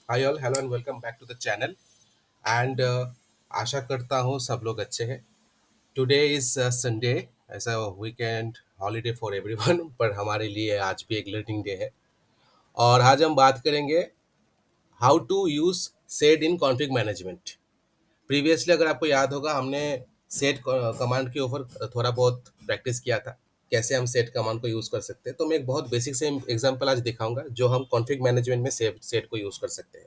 Hi all, hello and welcome back to the channel. And आशा करता हूँ सब लोग अच्छे हैं। टुडे इज संडे, ऐसा वीकेंड हॉलीडे फॉर एवरीवन पर हमारे लिए आज भी एक लर्निंग डे है। और आज हम बात करेंगे how to use sed in config management. Previously अगर आपको याद होगा, हमने सेट कमांड के ऊपर थोड़ा बहुत प्रैक्टिस किया था, कैसे हम सेट कमांड को यूज़ कर सकते हैं। तो मैं एक बहुत बेसिक से एग्जांपल आज दिखाऊंगा जो हम कॉन्फ़िग मैनेजमेंट में सेट को यूज़ कर सकते हैं।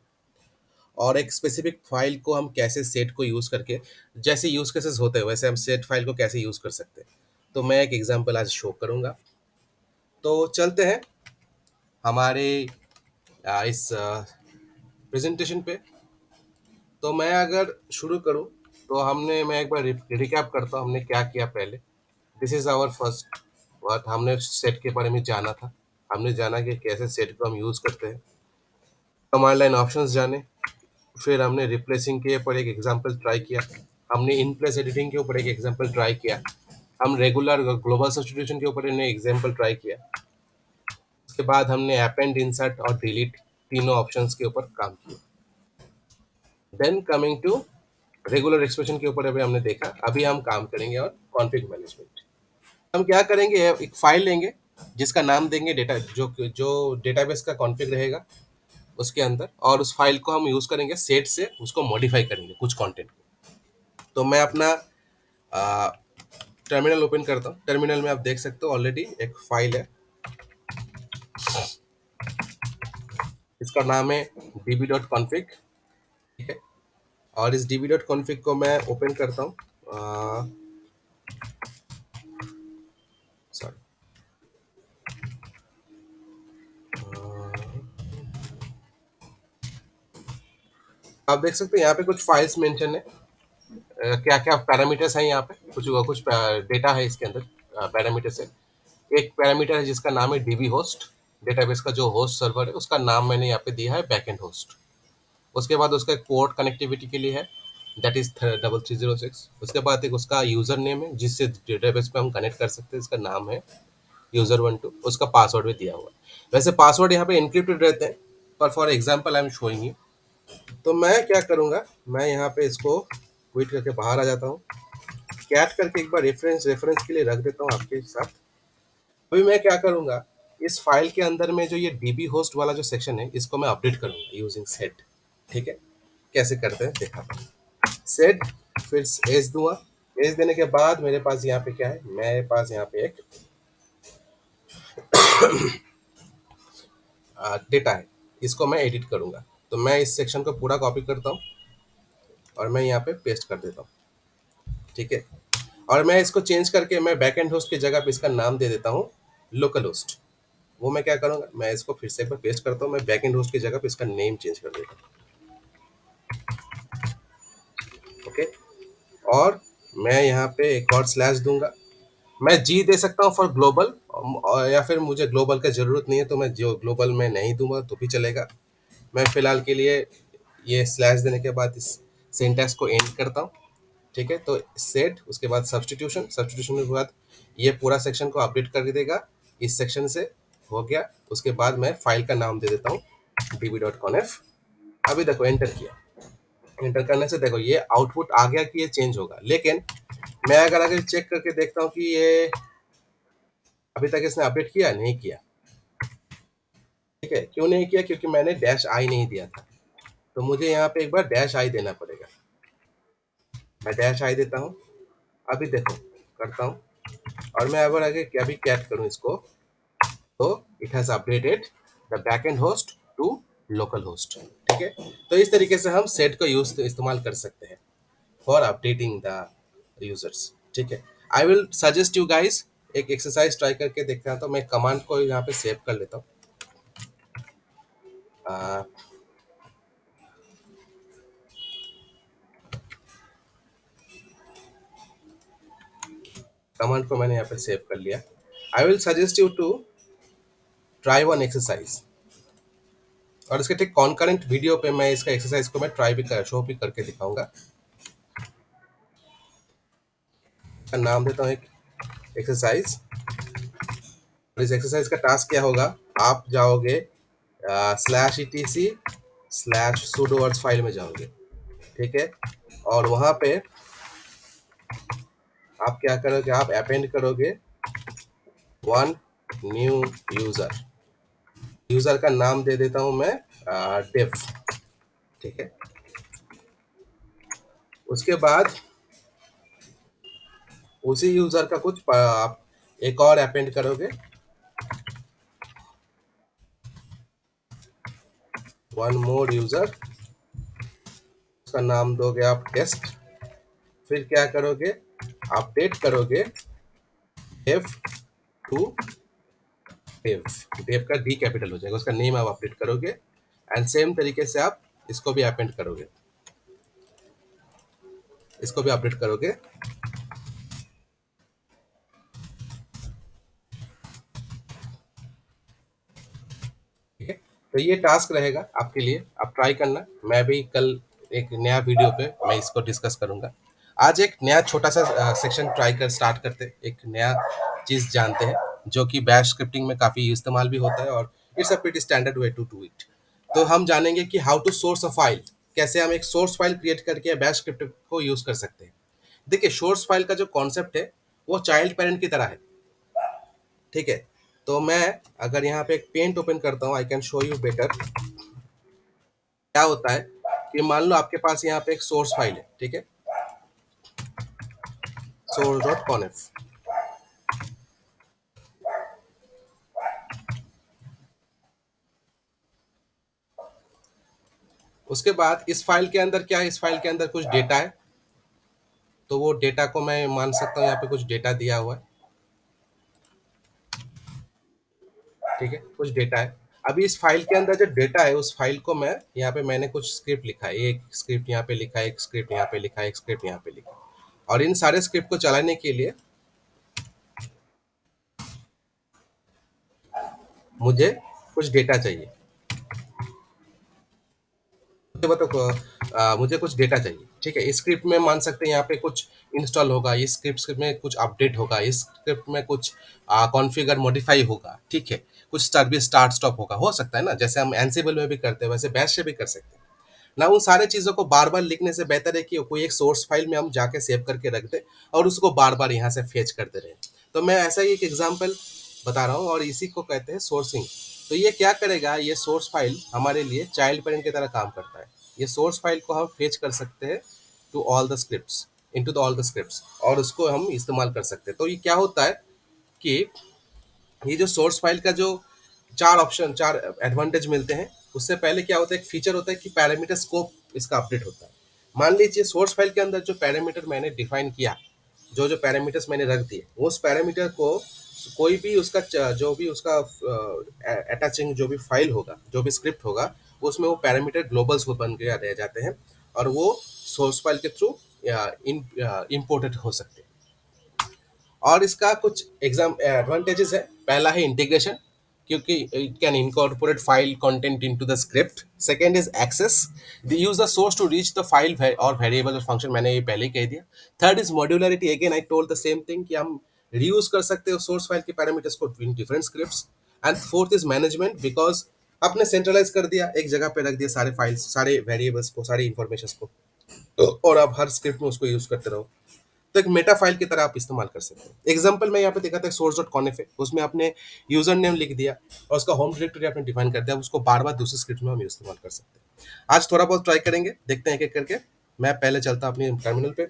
और एक स्पेसिफिक फाइल को हम कैसे सेट को यूज़ करके, जैसे यूज़ केसेस होते हैं वैसे हम सेट फाइल को कैसे यूज़ कर सकते हैं। तो मैं एक एग्जांपल आज शो करूँगा। तो चलते हैं हमारे इस प्रेजेंटेशन पे। तो मैं अगर शुरू करूँ तो मैं एक बार रिकैप करता हूँ हमने क्या किया पहले। This is our first work. हमने सेट के बारे में जाना था। हमने जाना कि कैसे सेट को हम यूज़ करते हैं। कमांड लाइन ऑप्शंस जाने। फिर हमने रिप्लेसिंग के ऊपर एक एग्जांपल ट्राई किया। हमने इन प्लेस एडिटिंग के ऊपर एक एग्जांपल ट्राई किया। हम रेगुलर ग्लोबल सब्स्टिट्यूशन के ऊपर हमने एग्जांपल ट्राई किया। उसके बाद हमने अपेंड, इंसर्ट और डिलीट तीनों ऑप्शंस के ऊपर काम किया। Then coming to regular expression के ऊपर अभी हमने देखा। अभी हम काम करेंगे और कॉन्फ़िग मैनेजमेंट। हम क्या करेंगे, एक फाइल लेंगे जिसका नाम देंगे डेटा, जो जो डेटाबेस का कॉन्फ़िग रहेगा उसके अंदर, और उस फाइल को हम यूज़ करेंगे सेट से उसको मॉडिफाई करेंगे कुछ कंटेंट को। तो मैं अपना टर्मिनल ओपन करता हूँ। टर्मिनल में आप देख सकते हो ऑलरेडी एक फाइल है। इसका नाम है db.config। ठीक है। और इस db.config को मैं ओपन करता हूँ। सॉरी, आप देख सकते हैं यहाँ पे कुछ फाइल्स मेंशन है। क्या क्या पैरामीटर्स हैं यहाँ पे, कुछ कुछ डेटा है इसके अंदर। पैरामीटर्स है। एक पैरामीटर है जिसका नाम है डीबी होस्ट। डेटाबेस का जो होस्ट सर्वर है उसका नाम मैंने यहाँ पे दिया है बैकएंड होस्ट। उसके बाद उसका एक पोर्ट कनेक्टिविटी के लिए है, दैट इज 3306। उसके बाद एक उसका यूजर नेम है जिससे डेटाबेस पे हम कनेक्ट कर सकते हैं, इसका नाम है user12। उसका पासवर्ड भी दिया हुआ है। वैसे पासवर्ड यहाँ पे इनक्रिप्टेड रहते हैं, पर for example I am showing you. तो मैं क्या करूँगा, मैं यहाँ पे इसको क्विट करके बाहर आ जाता हूँ। कैट करके एक बार रेफरेंस रेफरेंस के लिए रख देता हूँ आपके साथ। अभी मैं क्या करूँगा, इस फाइल के अंदर में जो ये डीबी होस्ट वाला जो सेक्शन है इसको मैं अपडेट करूँगा यूजिंग सेट। ठीक है। कैसे करते हैं देखा। सेट, फिर एज दूंगा। एज देने के बाद मेरे पास यहाँ पे क्या है, मेरे पास यहाँ पे एक डेटा है। इसको मैं एडिट करूंगा। तो मैं इस सेक्शन को पूरा कॉपी करता हूँ और मैं यहाँ पे पेस्ट कर देता हूँ। ठीक है। और मैं इसको चेंज करके मैं बैक एंड होस्ट की जगह पे इसका नाम दे देता हूँ लोकल होस्ट। वो मैं क्या करूँगा, मैं इसको फिर से एक बार पेस्ट करता हूँ। मैं बैक एंड होस्ट की जगह पे इसका नेम चेंज कर देता हूँ। ओके। और मैं यहाँ पे एक और स्लैश दूंगा। मैं जी दे सकता हूँ फॉर ग्लोबल, या फिर मुझे ग्लोबल का ज़रूरत नहीं है तो मैं जो ग्लोबल में नहीं दूंगा तो भी चलेगा। मैं फिलहाल के लिए ये स्लैश देने के बाद इस सिंटैक्स को एंड करता हूँ। ठीक है। तो सेट, उसके बाद सब्स्टिट्यूशन, सब्स्टिट्यूशन के बाद ये पूरा सेक्शन को अपडेट कर देगा। इस सेक्शन से हो गया। उसके बाद मैं फाइल का नाम दे देता हूँ db.conf। अभी देखो एंटर किया। एंटर करने से देखो ये आउटपुट आ गया कि ये चेंज होगा। लेकिन मैं अगर अगर चेक करके देखता हूँ कि ये अभी तक इसने अपडेट किया नहीं किया। ठीक है। क्यों नहीं किया, क्योंकि मैंने डैश आई नहीं दिया था। तो मुझे यहाँ पे एक बार डैश आई देना पड़ेगा। मैं डैश आई देता हूँ। अभी देखो करता हूँ। और मैं अगर आगे क्या भी कैट करूँ इसको, तो it has updated the backend host to local host. ठीक है। तो इस तरीके से हम सेट को इस्तेमाल कर सकते हैं फॉर अपडेटिंग द यूजर्स। ठीक है। आई विल सजेस्ट यू गाइस एक एक्सरसाइज ट्राई करके देखते हैं। तो मैं कमांड को यहाँ पे सेव कर लेता हूँ। कमांड को मैंने यहाँ पे सेव कर लिया। I will suggest you to try one exercise. और इसके ठीक कॉन्करेंट वीडियो पे मैं इसका एक्सरसाइज को मैं ट्राई भी कर शो भी करके दिखाऊंगा। नाम देता हूँ एक एक्सरसाइज। और इस एक्सरसाइज का टास्क क्या होगा, आप जाओगे slash E T C slash sudoers file में जाओगे, ठीक है। और वहां पे आप क्या करोगे, आप अपेंड करोगे वन न्यू यूजर। यूजर का नाम दे देता हूं मैं डिव, ठीक है। उसके बाद उसी यूजर का कुछ आप एक और अपेंड करोगे, वन मोर यूजर, उसका नाम दोगे आप टेस्ट। फिर क्या करोगे, अपडेट करोगे डेव टू डेव। डेव का डी कैपिटल हो जाएगा, उसका नेम आप अपडेट करोगे। एंड सेम तरीके से आप इसको भी अपेंड करोगे, इसको भी अपडेट करोगे। ठीक है, तो ये टास्क रहेगा आपके लिए, आप ट्राई करना। मैं भी कल एक नया वीडियो पे मैं इसको डिस्कस करूंगा। आज एक नया छोटा सा सेक्शन ट्राई कर स्टार्ट करते हैं, एक नया चीज जानते हैं जो कि बैश स्क्रिप्टिंग में काफी इस्तेमाल भी होता है और it's a pretty standard way to do it. तो हम जानेंगे कि how to source a file, कैसे हम एक सोर्स फाइल क्रिएट करके बैश स्क्रिप्ट को यूज कर सकते हैं। देखिए, सोर्स फाइल का जो कॉन्सेप्ट है वो चाइल्ड पेरेंट की तरह है, ठीक है। तो मैं अगर यहाँ पे एक पेंट ओपन करता हूँ, I can show you better. क्या होता है कि मान लो आपके पास यहाँ पे एक सोर्स फाइल है, ठीक है, source डॉट कॉन्फ। उसके बाद इस फाइल के अंदर क्या है, इस फाइल के अंदर कुछ डेटा है। तो वो डेटा को मैं मान सकता हूँ यहाँ पे कुछ डेटा दिया हुआ है, ठीक है, कुछ डेटा है। अभी इस फाइल के अंदर जो डेटा है उस फाइल को मैं यहाँ पे मैंने कुछ स्क्रिप्ट लिखा है, एक स्क्रिप्ट यहाँ पे लिखा है, एक स्क्रिप्ट यहाँ पे लिखा है, एक स्क्रिप्ट यहाँ पे लिखा है। और इन सारे स्क्रिप्ट को चलाने के लिए मुझे कुछ डेटा चाहिए। मुझे बताओ, मुझे कुछ डेटा चाहिए, ठीक है। इस स्क्रिप्ट में मान सकते हैं यहाँ पे कुछ इंस्टॉल होगा, इस स्क्रिप्ट में कुछ अपडेट होगा, इस स्क्रिप्ट में कुछ कॉन्फ़िगर मॉडिफाई होगा, ठीक है। कुछ सर्विस स्टार्ट स्टॉप होगा, हो सकता है ना, जैसे हम एनसिबल में भी करते हैं वैसे बैश से भी कर सकते हैं ना। उन सारे चीज़ों को बार बार लिखने से बेहतर है कि कोई एक सोर्स फाइल में हम जाके सेव करके रख दें और उसको बार बार यहाँ से फेच करते रहें। तो मैं ऐसा ही एक एग्जाम्पल बता रहा हूँ और इसी को कहते हैं सोर्सिंग। तो ये क्या करेगा, ये सोर्स फाइल हमारे लिए चाइल्ड पेरेंट की तरह काम करता है। ये सोर्स फाइल को हम फेच कर सकते हैं to all the scripts, into the all the scripts, और उसको हम इस्तेमाल कर सकते हैं। तो ये क्या होता है कि ये जो सोर्स फाइल का जो चार एडवांटेज मिलते हैं। उससे पहले क्या होता है, एक फीचर होता है कि पैरामीटर स्कोप इसका अपडेट होता है। मान लीजिए सोर्स फाइल के अंदर जो पैरामीटर मैंने डिफाइन किया, जो जो पैरामीटर्स मैंने रख दिए, उस पैरामीटर को कोई भी उसका जो भी उसका अटैचिंग जो भी फाइल होगा, जो भी स्क्रिप्ट होगा, उसमें वो पैरामीटर ग्लोबल्स को बन के रह जाते हैं और वो सोर्स फाइल के थ्रू इम्पोर्टेड हो सकते हैं। और इसका कुछ एग्जाम एडवांटेजेस है। पहला है इंटीग्रेशन, क्योंकि it can incorporate file content into the script. Second is access, the use the source to reach the file और वेरिएबल और फंक्शन, मैंने ये पहले ही कह दिया। Third is modularity, again I told the same thing कि हम रीयूज कर सकते हो सोर्स फाइल के पैरामीटर्स को in different scripts. And fourth is management, because आपने सेंट्रलाइज कर दिया, एक जगह पे रख दिया सारे फाइल्स, सारे वेरिएबल्स को, सारी इंफॉर्मेशन को, और आप हर स्क्रिप्ट में उसको यूज करते रहो। तो एक मेटा फाइल की तरह आप इस्तेमाल कर सकते हैं। एग्जाम्पल मैं यहाँ पे देखा था सोर्स डॉट कॉन्फ है, उसमें आपने यूजर नेम लिख दिया और उसका होम डायरेक्टरी आपने डिफाइन कर दिया, उसको बार बार दूसरे स्क्रिप्ट में हम इस्तेमाल कर सकते हैं। आज थोड़ा बहुत ट्राई करेंगे, देखते हैं एक एक करके। मैं पहले चलता हूँ अपनी टर्मिनल पे,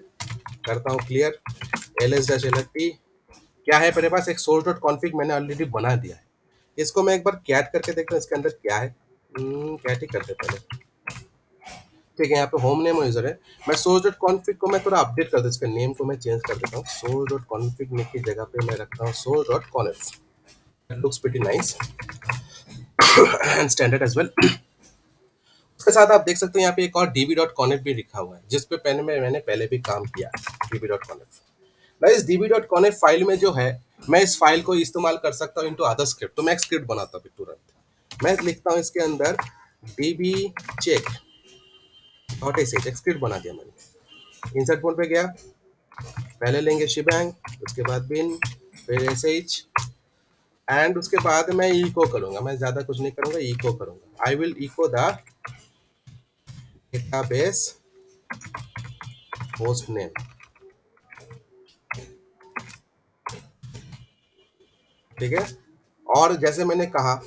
करता हूँ क्लियर ls-lft। क्या है मेरे पास, एक सोर्स डॉट कॉन्फिग मैंने ऑलरेडी बना दिया है। इसको मैं एक बार कैट करके देखता हूँ इसके अंदर क्या है। कैट ही करते पहले, ठीक है। यहाँ पे होम नेम और यूजर है। मैं सोर्स डॉट कॉन्फिग को मैं थोड़ा अपडेट कर दूँ, इसका नेम को मैं चेंज कर देता हूँ। सोर्स डॉट कॉन्फिग की जगह पे मैं रखता हूँ source dot conf. Looks pretty nice and standard as well. उसके साथ आप देख सकते हैं यहाँ पे एक और db डॉट कॉन्फ भी लिखा हुआ है, जिस पे मैंने पहले भी काम किया है, db डॉट कॉन्फ। मैं इस db डॉट कॉन्फ फाइल में जो है, मैं इस फाइल को इस्तेमाल कर सकता हूँ इनटू अदर स्क्रिप्ट। तो मैं एक स्क्रिप्ट बनाता हूँ तुरंत, मैं लिखता हूँ इसके अंदर db check डॉट sh, एक स्क्रिप्ट बना दिया मैंने। इंसर्ट मोड पे गया, पहले लेंगे शिबैंग, उसके बाद बिन, फिर sh, एंड उसके बाद मैं इको करूंगा। मैं ज्यादा कुछ नहीं करूंगा, इको करूंगा। I will echo the database host name, ठीक है। और जैसे मैंने कहा,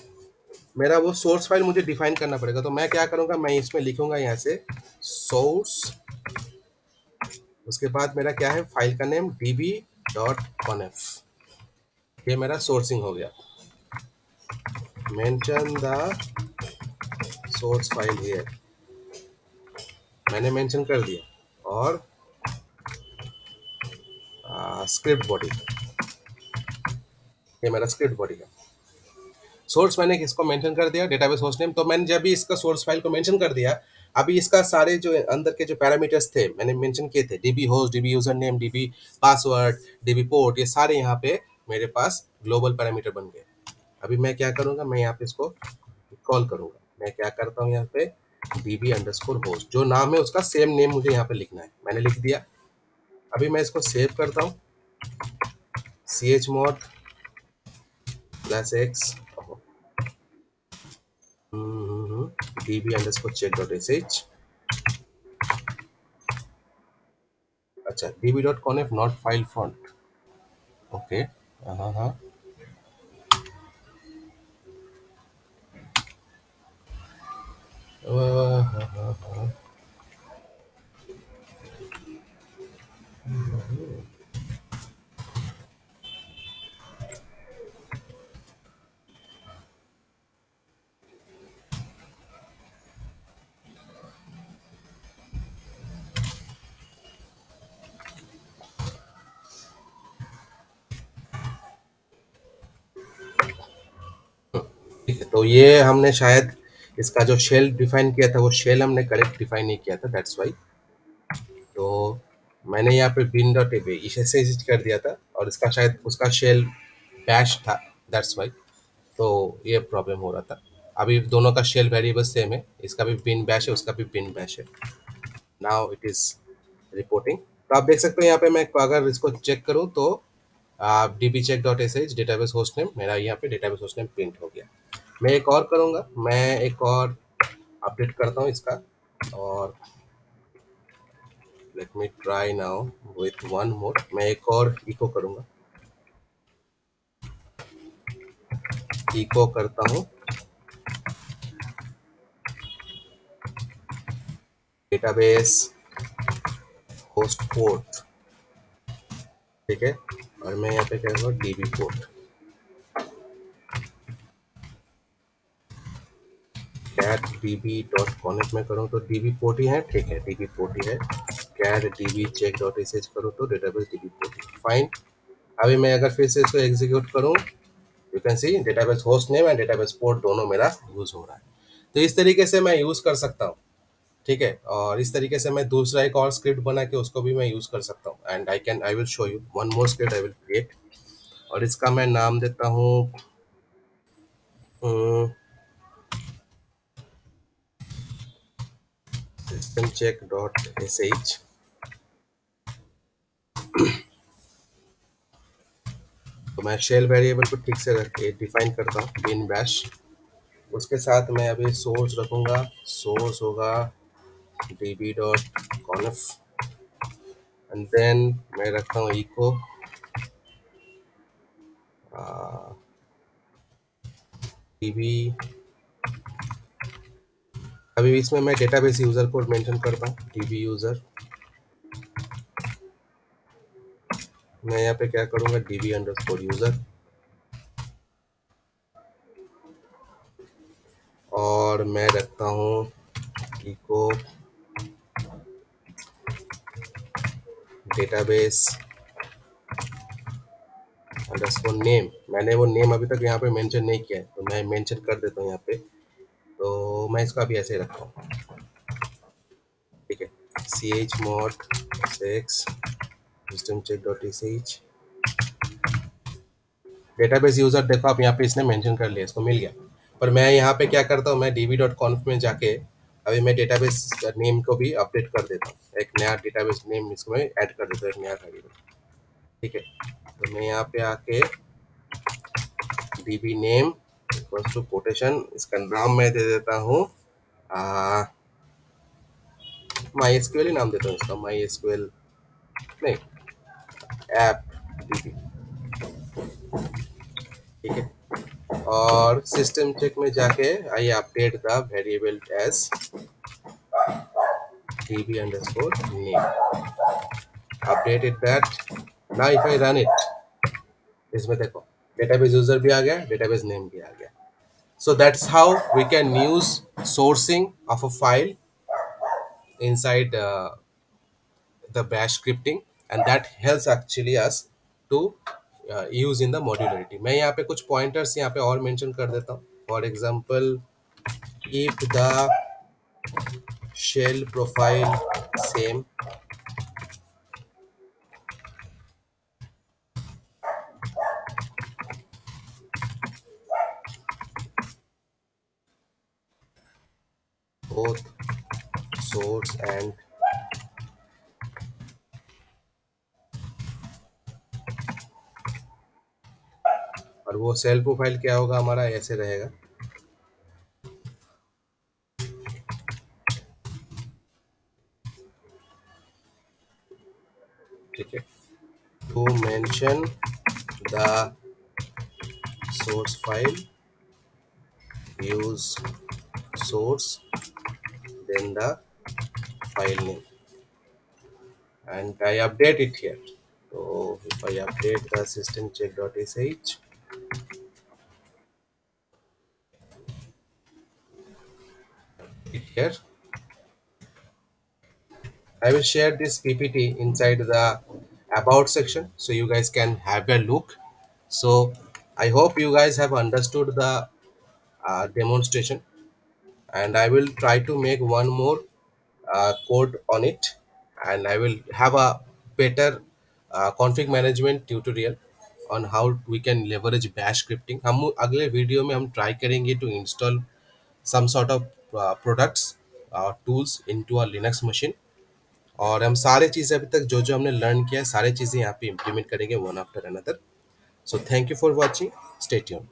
मेरा वो सोर्स फाइल मुझे डिफाइन करना पड़ेगा, तो मैं क्या करूंगा, मैं इसमें लिखूंगा यहाँ से सोर्स, उसके बाद मेरा क्या है, फाइल का नेम db.conf, ये मेरा सोर्सिंग हो गया। Mention the source file here, मैंने मेंशन कर दिया। और स्क्रिप्ट बॉडी, ये मेरा स्क्रिप्ट बॉडी है। सोर्स मैंने किसको मेंशन कर दिया, डेटाबेस होस्ट नेम। तो मैंने जब भी इसका सोर्स फाइल को मेंशन कर दिया, अभी इसका सारे जो अंदर के जो पैरामीटर्स थे मैंने मेंशन किए थे, dB host, dB user name, dB password, dB port, ये सारे यहाँ पे मेरे पास ग्लोबल पैरामीटर बन गए। अभी मैं क्या करूंगा, मैं यहाँ पे इसको कॉल करूंगा। मैं क्या करता हूँ यहाँ पे, डीबी अंडरस्कोर होस्ट, जो नाम है उसका सेम नेम मुझे यहाँ पे लिखना है, मैंने लिख दिया। अभी मैं इसको सेव करता हूँ, chmod +x db underscore check dot sh, अच्छा db.conf not file font, okay. हाँ हाँ, ठीक है। तो ये हमने शायद इसका जो शेल डिफाइन किया था, वो शेल हमने करेक्ट डिफाइन नहीं किया था, दैट्स वाई। तो मैंने यहाँ पे बिन डॉट ए इसे कर दिया था, और इसका शायद उसका शेल बैश था, दैट्स वाई। तो ये प्रॉब्लम हो रहा था। अभी दोनों का शेल वेरिएबल सेम है, इसका भी बिन बैश है, उसका भी बिन बैश है। Now it is reporting. तो आप देख सकते हो यहाँ पे, मैं अगर इसको चेक करूँ तो db check dot sh database host name, मेरा यहाँ पे डेटाबेस होस्ट नेम प्रिंट हो गया। मैं एक और करूँगा, मैं एक और अपडेट करता हूँ इसका, और let me try now with one more, मैं एक और इको करूँगा, इको करता हूँ डेटाबेस होस्ट पोर्ट, ठीक है। और मैं यहाँ पे क्या करूँगा, DB port, cat DB dot connect में करूँ तो डीबी पोर्ट ही है, ठीक है, डीबी पोर्ट ही है। Cat DB check dot sh करूँ तो डेटाबेस डीबी पोर्ट, फाइन। अभी मैं अगर फिर से इसको एग्जीक्यूट करूँ, you can see database host name and database port दोनों मेरा यूज हो रहा है। तो इस तरीके से मैं यूज कर सकता हूँ, ठीक है। और इस तरीके से मैं दूसरा एक और स्क्रिप्ट बना के उसको भी मैं यूज कर सकता हूँ, and I will show you one more script I will create. और इसका मैं नाम देता हूँ सिस्टम चेक डॉट sh। तो मैं शेल वेरिएबल को ठीक से रख के डिफाइन करता हूँ, बिन बैश। उसके साथ मैं अभी सोर्स रखूँगा, सोर्स होगा db.conf, एंड देन मैं रखता हूँ इको db। अभी इसमें मैं डेटाबेस यूजर कोड मेंशन करता हूँ, db यूजर। मैं यहाँ पे क्या करूँगा, db अंडरस्कोर यूजर, और मैं रखता हूँ इको डेटाबेस अंडरस्कोर नेम। मैंने वो नेम अभी तक यहाँ पे मेंशन नहीं किया है, तो मैं मेंशन कर देता हूँ यहाँ पे। तो मैं इसका भी ऐसे ही रखता हूँ, ठीक है। chmod x system check dot sh database user, देखो आप यहाँ पे इसने मेंशन कर लिया, इसको मिल गया। पर मैं यहाँ पे क्या करता हूँ, मैं db.conf में जाके अभी मैं डेटाबेस नेम को भी अपडेट कर देता हूँ, एक नया डेटाबेस नेम इसको मैं ऐड कर देता हूँ, एक नया वेरिएबल, ठीक है। तो मैं यहाँ पे आके db name equals to quotation, इसका नाम मैं दे देता हूँ माई एसक्यूएल ही नाम देता हूँ इसका, माई एसक्यूएल नहीं, ऐप डीबी। ठीक है, और सिस्टम चेक में जाके I update the variable as db underscore name, updated that. now if I run it, इसमें देखो डेटाबेस यूजर भी आ गया, डेटाबेस नेम भी आ गया. So that's how we can use sourcing of a file inside the bash scripting, and that helps actually us to use in the modularity. मैं यहाँ पे कुछ pointers यहाँ पे और mention कर देता हूँ. For example, keep the shell profile same, both source and और वो सेल प्रोफाइल क्या होगा हमारा, ऐसे रहेगा. ठीक है, to mention the source file, use source then the file name, and I update it here. So if I update the system check.sh, it here, I will share this PPT inside the about section so you guys can have a look. So I hope you guys have understood the demonstration, and I will try to make one more code on it, and I will have a better config management tutorial on how we can leverage bash scripting. हम अगले video में हम try करेंगे to install some sort of products tools into a Linux machine, और हम सारे चीज़ें अभी तक जो जो हमने लर्न किया है सारे चीज़ें यहाँ पे इम्प्लीमेंट करेंगे one after another. So thank you for watching, stay tuned.